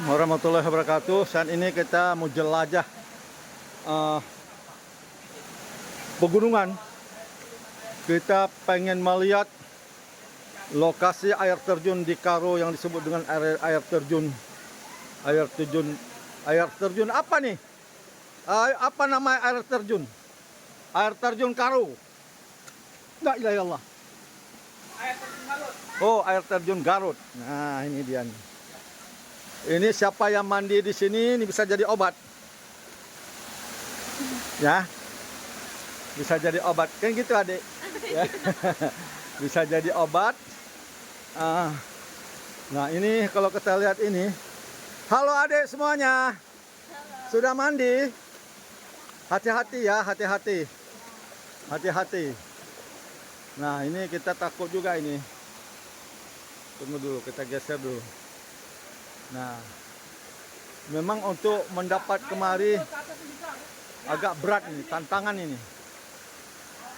warahmatullahi wabarakatuh. Saat ini kita mau jelajah pegunungan. Kita pengen melihat lokasi air terjun di Karo yang disebut dengan air terjun apa nih? Apa nama air terjun? Air terjun Karo. La ilaha illallah. Air terjun Garut. Oh, air terjun Garut. Nah, ini dia nih. Ini siapa yang mandi di sini ini bisa jadi obat. Ya. Bisa jadi obat. Kan gitu, Adik. Ya. Bisa jadi obat. Nah, ini kalau kita lihat ini. Halo Adik semuanya. Halo. Sudah mandi? Hati-hati ya, hati-hati. Hati-hati. Nah, ini kita takut juga ini. Tunggu dulu, kita geser dulu. Nah, memang untuk mendapat kemari agak berat ini, tantangan ini.